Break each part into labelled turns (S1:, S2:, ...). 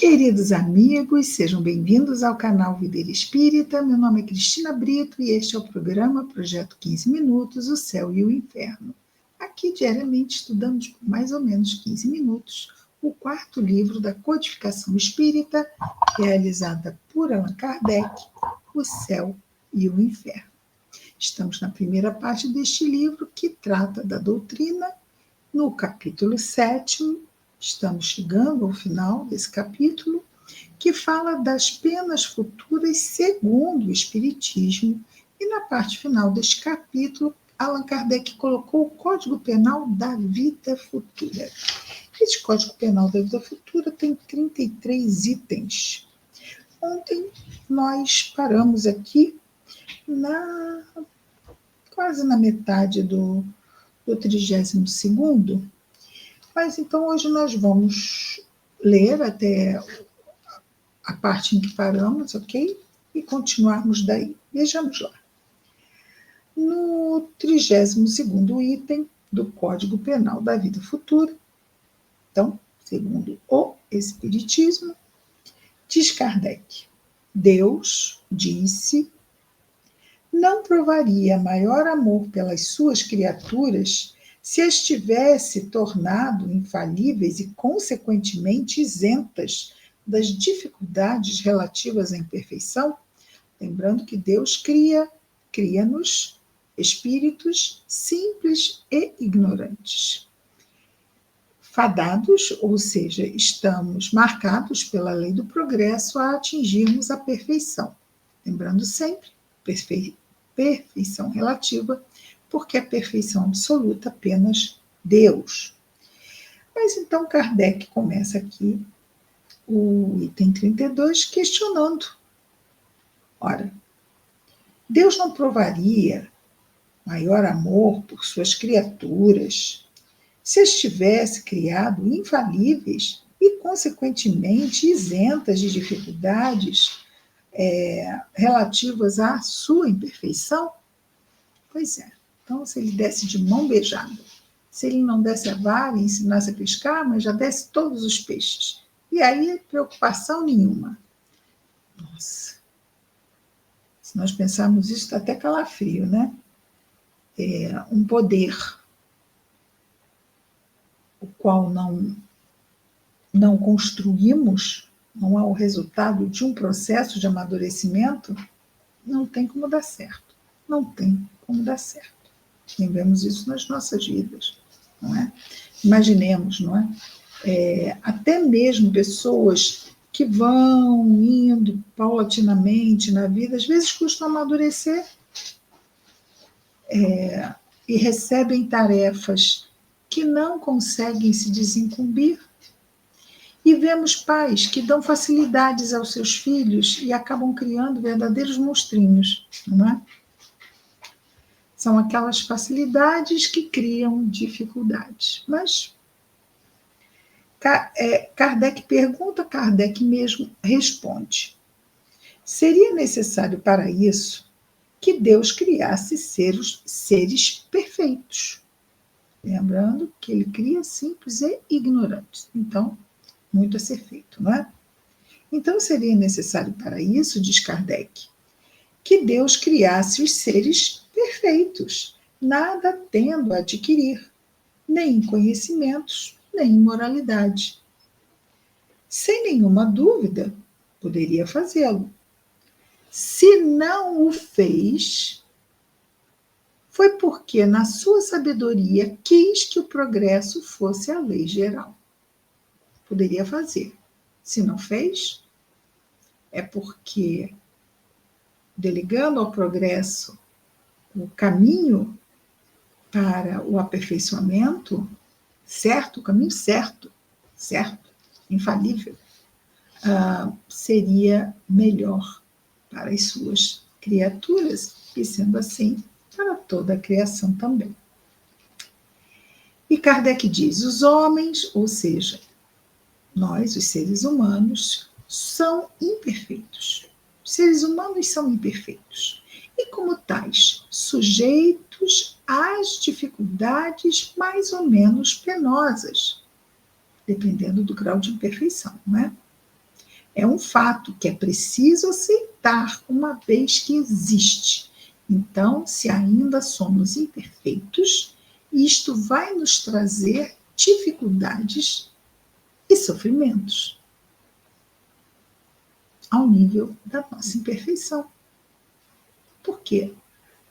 S1: Queridos amigos, sejam bem-vindos ao canal Videira Espírita. Meu nome é Cristina Brito e este é o programa Projeto 15 Minutos, o Céu e o Inferno. Aqui, diariamente, estudamos por mais ou menos 15 minutos o quarto livro da Codificação Espírita, realizada por Allan Kardec, O Céu e o Inferno. Estamos na primeira parte deste livro, que trata da doutrina, no capítulo 7º. Estamos chegando ao final desse capítulo, que fala das penas futuras segundo o Espiritismo, e na parte final deste capítulo, Allan Kardec colocou o Código Penal da Vida Futura. Esse Código Penal da Vida Futura tem 33 itens. Ontem nós paramos aqui quase na metade do 32º, mas então hoje nós vamos ler até a parte em que paramos, ok? E continuarmos daí. Vejamos lá. No 32º item do Código Penal da Vida Futura, então, segundo o Espiritismo, diz Kardec: Deus disse, não provaria maior amor pelas suas criaturas se as tivesse tornado infalíveis e, consequentemente, isentas das dificuldades relativas à imperfeição? Lembrando que Deus cria-nos espíritos simples e ignorantes. Fadados, ou seja, estamos marcados pela lei do progresso a atingirmos a perfeição. Lembrando sempre, perfeição relativa, porque a perfeição absoluta apenas Deus. Mas então Kardec começa aqui o item 32 questionando. Ora, Deus não provaria maior amor por suas criaturas se as tivesse criado infalíveis e, consequentemente, isentas de dificuldades relativas à sua imperfeição? Pois é. Então, se ele desse de mão beijada, se ele não desse a vara e ensinasse a pescar, mas já desse todos os peixes. E aí, preocupação nenhuma. Nossa, se nós pensarmos isso, dá até calafrio, né? Um poder o qual não construímos, não é o resultado de um processo de amadurecimento, não tem como dar certo. Não tem como dar certo. Vemos isso nas nossas vidas, não é? Imaginemos, não é? Até mesmo pessoas que vão indo paulatinamente na vida, às vezes custam amadurecer e recebem tarefas que não conseguem se desincumbir. E vemos pais que dão facilidades aos seus filhos e acabam criando verdadeiros monstrinhos, não é? São aquelas facilidades que criam dificuldades. Mas Kardec pergunta, Kardec mesmo responde. Seria necessário para isso que Deus criasse seres perfeitos. Lembrando que ele cria simples e ignorantes. Então, muito a ser feito, não é? Então, seria necessário para isso, diz Kardec, que Deus criasse os seres perfeitos, nada tendo a adquirir, nem conhecimentos, nem moralidade. Sem nenhuma dúvida, poderia fazê-lo. Se não o fez, foi porque, na sua sabedoria, quis que o progresso fosse a lei geral. Poderia fazer. Se não fez, é porque, delegando ao progresso o caminho para o aperfeiçoamento, certo, o caminho certo, infalível, seria melhor para as suas criaturas, e sendo assim, para toda a criação também. E Kardec diz, os homens, ou seja, nós, os seres humanos, são imperfeitos. Os seres humanos são imperfeitos. E, como tais, sujeitos às dificuldades mais ou menos penosas, dependendo do grau de imperfeição, não é? É um fato que é preciso aceitar uma vez que existe. Então, se ainda somos imperfeitos, isto vai nos trazer dificuldades e sofrimentos ao nível da nossa imperfeição. Por quê?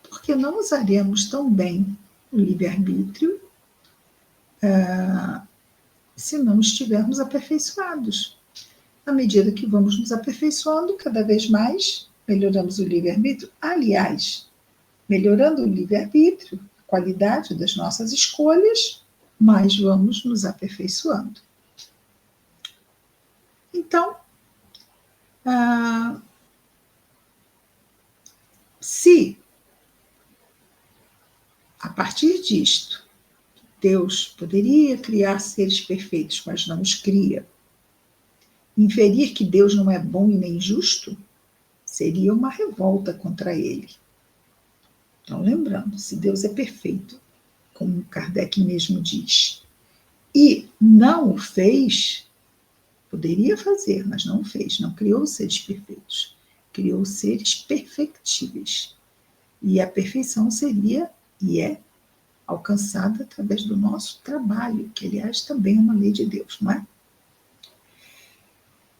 S1: Porque não usaremos tão bem o livre-arbítrio se não estivermos aperfeiçoados. À medida que vamos nos aperfeiçoando, cada vez mais melhoramos o livre-arbítrio. Aliás, melhorando o livre-arbítrio, a qualidade das nossas escolhas, mais vamos nos aperfeiçoando. Então, se a partir disto Deus poderia criar seres perfeitos, mas não os cria, inferir que Deus não é bom e nem justo seria uma revolta contra ele. Então, lembrando, se Deus é perfeito, como Kardec mesmo diz, e não o fez, poderia fazer, mas não o fez, não criou seres perfeitos, criou seres perfectíveis. E a perfeição seria, e é, alcançada através do nosso trabalho, que, aliás, também é uma lei de Deus, não é?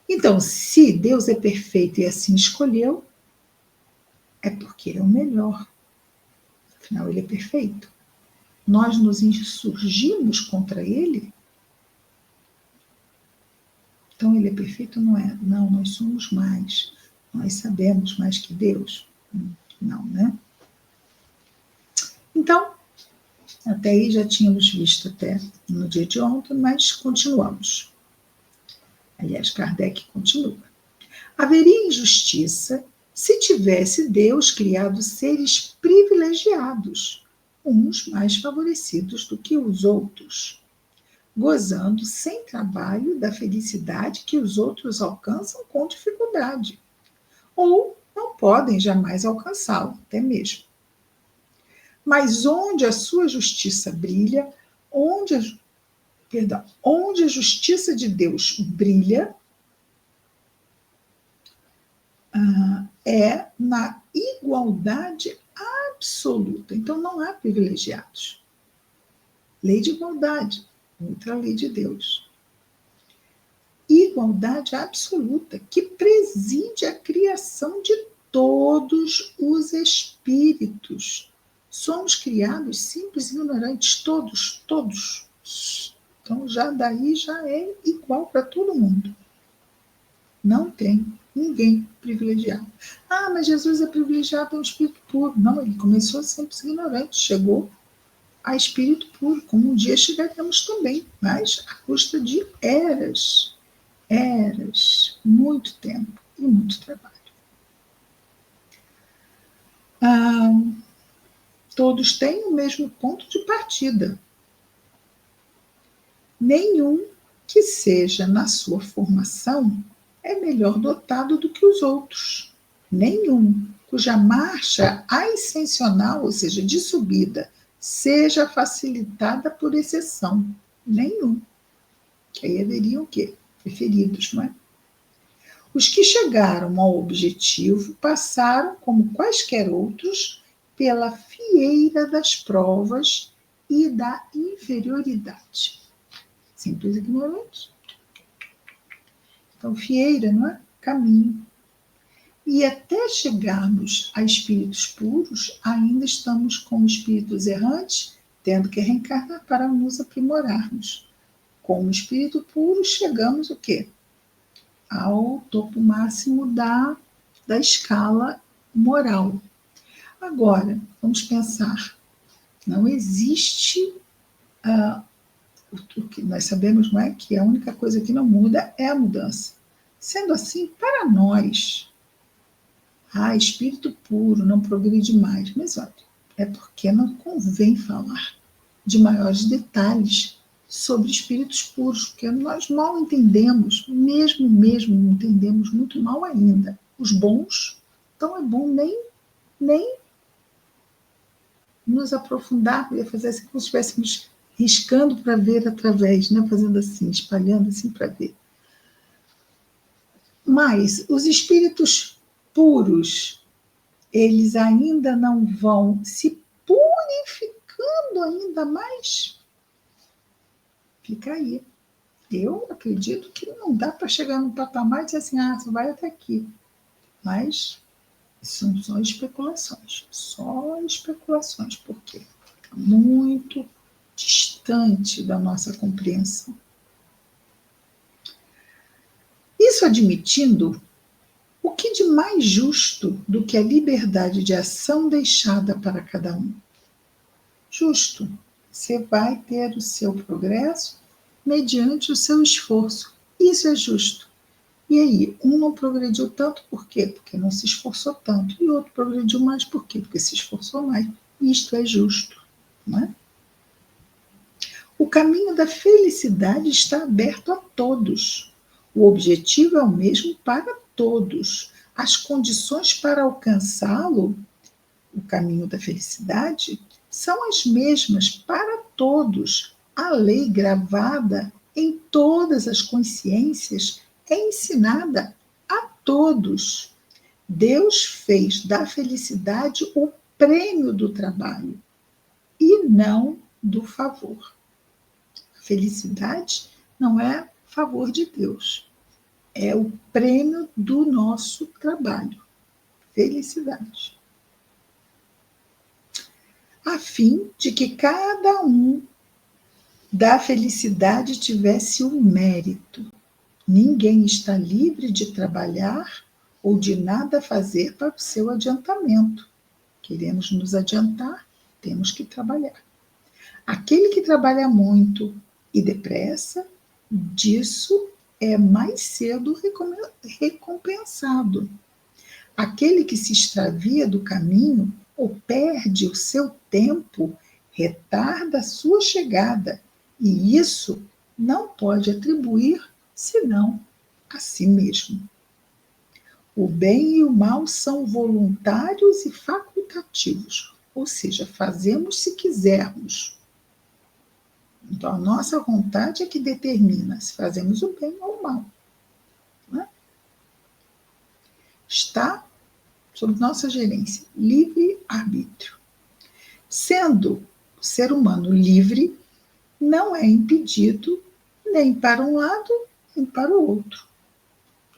S1: Então, se Deus é perfeito e assim escolheu, é porque é o melhor. Afinal, ele é perfeito. Nós nos insurgimos contra ele? Então, ele é perfeito, não é? Não, nós somos mais. Nós sabemos mais que Deus? Não, né? Então, até aí já tínhamos visto até no dia de ontem, mas continuamos. Aliás, Kardec continua. Haveria injustiça se tivesse Deus criado seres privilegiados, uns mais favorecidos do que os outros, gozando sem trabalho da felicidade que os outros alcançam com dificuldade, ou não podem jamais alcançá-la, até mesmo. Mas onde a sua justiça brilha, onde a justiça de Deus brilha, é na igualdade absoluta. Então, não há privilegiados. Lei de igualdade, outra lei de Deus. Igualdade absoluta, que preside a criação de todos os espíritos. Somos criados simples e ignorantes, todos. Então, já daí já é igual para todo mundo. Não tem ninguém privilegiado. Ah, mas Jesus é privilegiado, é um espírito puro. Não, ele começou sempre ignorante, chegou a espírito puro, como um dia chegaremos também, mas à custa de eras, muito tempo e muito trabalho. Todos têm o mesmo ponto de partida. Nenhum que seja na sua formação é melhor dotado do que os outros. Nenhum cuja marcha ascensional, ou seja, de subida, seja facilitada por exceção. Nenhum. Que aí haveriam o quê? Preferidos, não é? Os que chegaram ao objetivo passaram, como quaisquer outros, pela fieira das provas e da inferioridade. Simples e ignorante. Então, fieira, não é? Caminho. E até chegarmos a espíritos puros, ainda estamos como espíritos errantes, tendo que reencarnar para nos aprimorarmos. Como espírito puro, chegamos o quê? Ao topo máximo da escala moral. Agora, vamos pensar. Não existe o que nós sabemos, não é? Que a única coisa que não muda é a mudança. Sendo assim, para nós, espírito puro não progride mais. Mas olha, é porque não convém falar de maiores detalhes sobre espíritos puros, porque nós mal entendemos, mesmo entendemos muito mal ainda. Os bons, então é bom nem nos aprofundar, ia fazer assim como se estivéssemos riscando para ver através, né? Fazendo assim, espalhando assim para ver. Mas os espíritos puros, eles ainda não vão se purificando ainda mais? Fica aí. Eu acredito que não dá para chegar no patamar e dizer assim, você vai até aqui. Mas são só especulações. Só especulações, porque fica muito distante da nossa compreensão. Isso admitindo, o que de mais justo do que a liberdade de ação deixada para cada um? Justo. Você vai ter o seu progresso mediante o seu esforço. Isso é justo. E aí, um não progrediu tanto, por quê? Porque não se esforçou tanto. E o outro progrediu mais, por quê? Porque se esforçou mais. Isto é justo, não é? O caminho da felicidade está aberto a todos. O objetivo é o mesmo para todos. As condições para alcançá-lo, o caminho da felicidade, são as mesmas para todos. A lei gravada em todas as consciências é ensinada a todos. Deus fez da felicidade o prêmio do trabalho e não do favor. Felicidade não é favor de Deus, é o prêmio do nosso trabalho. Felicidade. A fim de que cada um da felicidade tivesse o mérito. Ninguém está livre de trabalhar ou de nada fazer para o seu adiantamento. Queremos nos adiantar, temos que trabalhar. Aquele que trabalha muito e depressa, disso é mais cedo recompensado. Aquele que se extravia do caminho ou perde o seu tempo, retarda a sua chegada, e isso não pode atribuir senão a si mesmo. O bem e o mal são voluntários e facultativos, ou seja, fazemos se quisermos. Então, a nossa vontade é que determina se fazemos o bem ou o mal. Né? Está sob nossa gerência, livre-arbítrio. Sendo o ser humano livre, não é impedido nem para um lado, nem para o outro.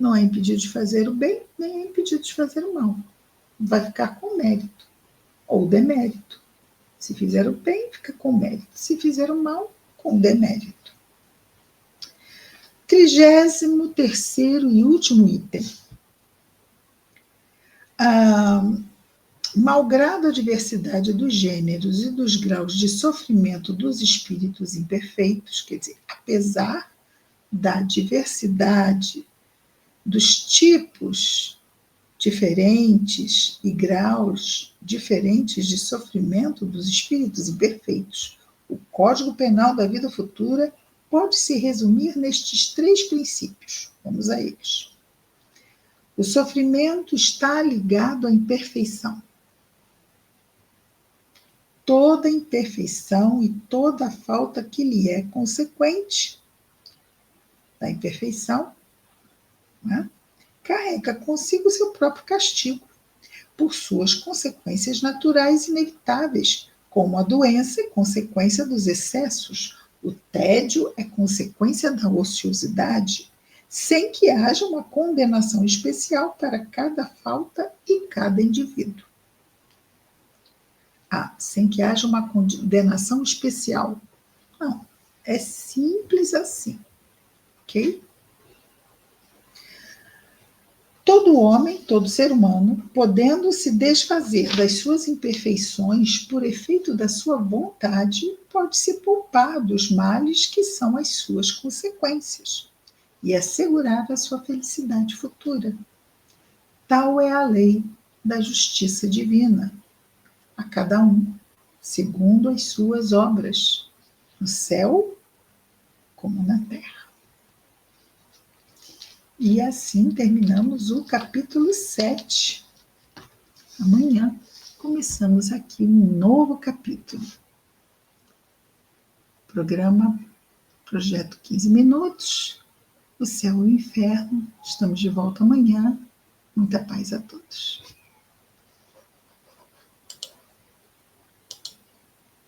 S1: Não é impedido de fazer o bem, nem é impedido de fazer o mal. Vai ficar com mérito ou demérito. Se fizer o bem, fica com mérito. Se fizer o mal, com demérito. 33º e último item. Malgrado a diversidade dos gêneros e dos graus de sofrimento dos espíritos imperfeitos, quer dizer, apesar da diversidade dos tipos diferentes e graus diferentes de sofrimento dos espíritos imperfeitos, o Código Penal da Vida Futura pode se resumir nestes 3 princípios. Vamos a eles. O sofrimento está ligado à imperfeição. Toda imperfeição e toda falta que lhe é consequente da imperfeição, né, carrega consigo seu próprio castigo, por suas consequências naturais inevitáveis, como a doença é consequência dos excessos, o tédio é consequência da ociosidade, sem que haja uma condenação especial para cada falta e cada indivíduo. Sem que haja uma condenação especial. Não, é simples assim, ok? Todo homem, todo ser humano, podendo se desfazer das suas imperfeições por efeito da sua vontade, pode se poupar dos males que são as suas consequências e assegurar a sua felicidade futura. Tal é a lei da justiça divina, a cada um, segundo as suas obras, no céu como na terra. E assim terminamos o capítulo 7. Amanhã começamos aqui um novo capítulo. Programa Projeto 15 Minutos, o céu e o inferno. Estamos de volta amanhã. Muita paz a todos.